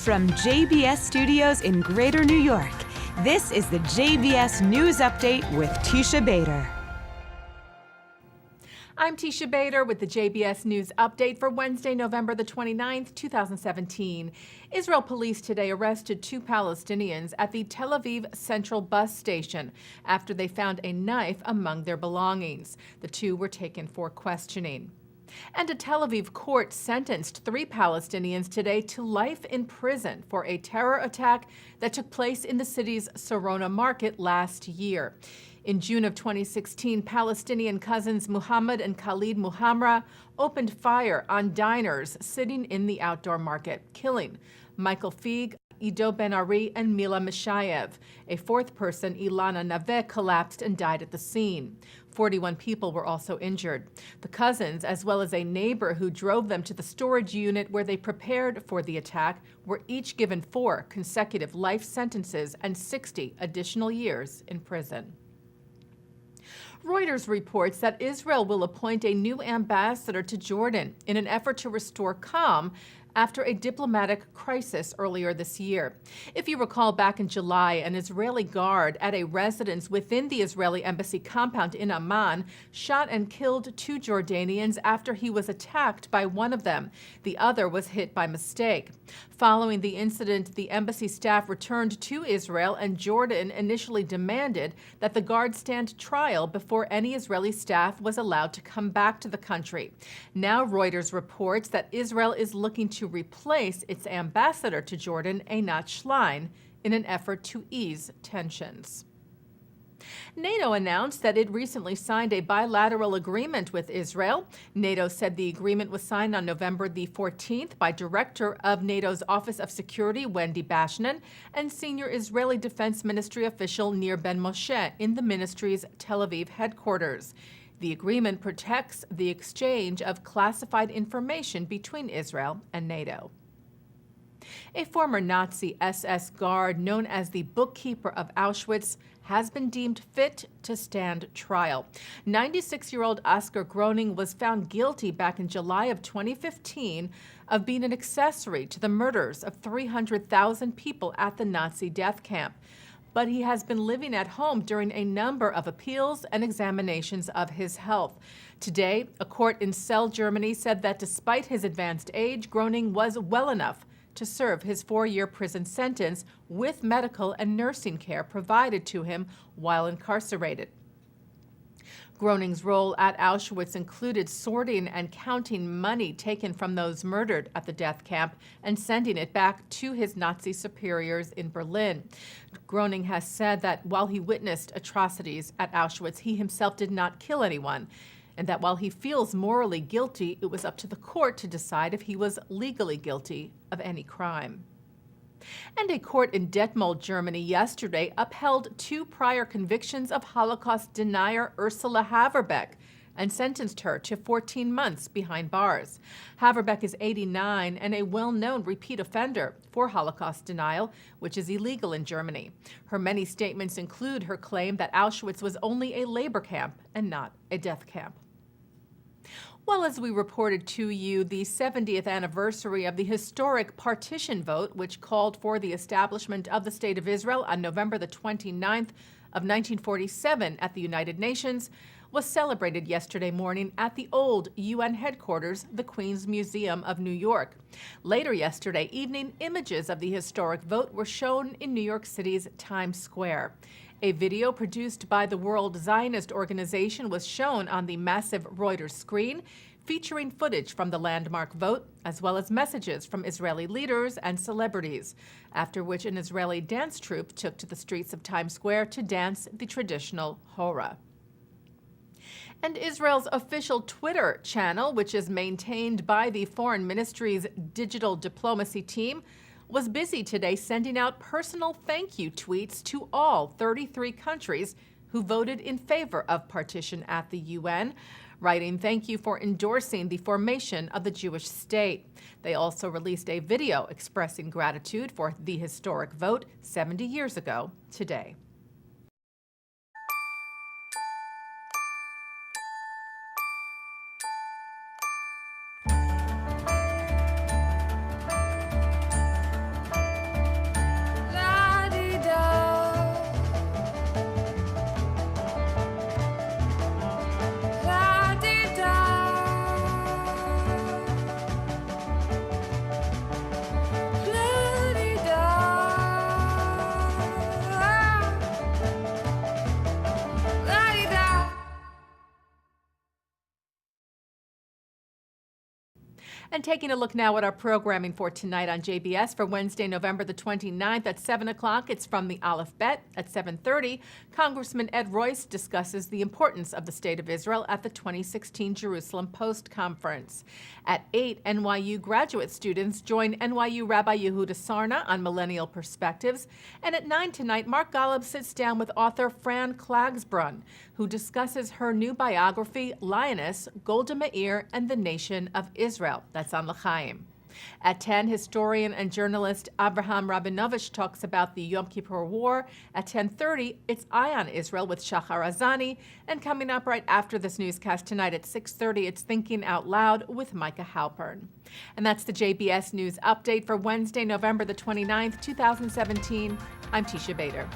From JBS Studios in Greater New York, this is the JBS News Update with Teisha Bader. I'm Teisha Bader with the JBS News Update for Wednesday, November the 29th, 2017. Israel police today arrested 2 Palestinians at the Tel Aviv Central Bus Station after they found a knife among their belongings. The 2 were taken for questioning. And a Tel Aviv court sentenced 3 Palestinians today to life in prison for a terror attack that took place in the city's Sarona market last year. In June of 2016, Palestinian cousins Muhammad and Khalid Muhamra opened fire on diners sitting in the outdoor market, killing Michael Feig, Ido Ben Ari, and Mila Mishayev. A 4th person, Ilana Naveh, collapsed and died at the scene. 41 people were also injured. The cousins, as well as a neighbor who drove them to the storage unit where they prepared for the attack, were each given 4 consecutive life sentences and 60 additional years in prison. Reuters reports that Israel will appoint a new ambassador to Jordan in an effort to restore calm after a diplomatic crisis earlier this year. If you recall, back in July, an Israeli guard at a residence within the Israeli embassy compound in Amman shot and killed 2 Jordanians after he was attacked by one of them. The other was hit by mistake. Following the incident, the embassy staff returned to Israel, and Jordan initially demanded that the guard stand trial before any Israeli staff was allowed to come back to the country. Now Reuters reports that Israel is looking to replace its ambassador to Jordan, Einat Schlein, in an effort to ease tensions. NATO announced that it recently signed a bilateral agreement with Israel. NATO said the agreement was signed on November the 14th by Director of NATO's Office of Security, Wendy Bashnan, and senior Israeli Defense Ministry official Nir Ben-Moshe in the ministry's Tel Aviv headquarters. The agreement protects the exchange of classified information between Israel and NATO. A former Nazi SS guard known as the bookkeeper of Auschwitz has been deemed fit to stand trial. 96-year-old Oskar Groening was found guilty back in July of 2015 of being an accessory to the murders of 300,000 people at the Nazi death camp. But he has been living at home during a number of appeals and examinations of his health. Today, a court in Celle, Germany said that despite his advanced age, Groening was well enough to serve his 4-year prison sentence with medical and nursing care provided to him while incarcerated. Groening's role at Auschwitz included sorting and counting money taken from those murdered at the death camp and sending it back to his Nazi superiors in Berlin. Groening has said that while he witnessed atrocities at Auschwitz, he himself did not kill anyone, and that while he feels morally guilty, it was up to the court to decide if he was legally guilty of any crime. And a court in Detmold, Germany yesterday upheld 2 prior convictions of Holocaust denier Ursula Haverbeck and sentenced her to 14 months behind bars. Haverbeck is 89 and a well-known repeat offender for Holocaust denial, which is illegal in Germany. Her many statements include her claim that Auschwitz was only a labor camp and not a death camp. Well, as we reported to you, the 70th anniversary of the historic partition vote, which called for the establishment of the State of Israel on November the 29th of 1947 at the United Nations, was celebrated yesterday morning at the old UN headquarters, the Queen's Museum of New York. Later yesterday evening, images of the historic vote were shown in New York City's Times Square. A video produced by the World Zionist Organization was shown on the massive Reuters screen, featuring footage from the landmark vote, as well as messages from Israeli leaders and celebrities, after which an Israeli dance troupe took to the streets of Times Square to dance the traditional hora. And Israel's official Twitter channel, which is maintained by the Foreign Ministry's digital diplomacy team, was busy today sending out personal thank you tweets to all 33 countries who voted in favor of partition at the UN, writing thank you for endorsing the formation of the Jewish state. They also released a video expressing gratitude for the historic vote 70 years ago today. And taking a look now at our programming for tonight on JBS for Wednesday, November the 29th at 7 o'clock, it's From the Aleph Bet. At 7:30, Congressman Ed Royce discusses the importance of the State of Israel at the 2016 Jerusalem Post Conference. At 8, NYU graduate students join NYU Rabbi Yehuda Sarna on millennial perspectives. And at 9 tonight, Mark Golub sits down with author Fran Klagsbrun, who discusses her new biography, Lioness, Golda Meir, and the Nation of Israel. That's on L'Chaim. At 10, historian and journalist Avraham Rabinovich talks about the Yom Kippur War. At 10:30, it's Eye on Israel with Shachar Azani. And coming up right after this newscast tonight at 6:30, it's Thinking Out Loud with Micah Halpern. And that's the JBS News Update for Wednesday, November the 29th, 2017. I'm Teisha Bader.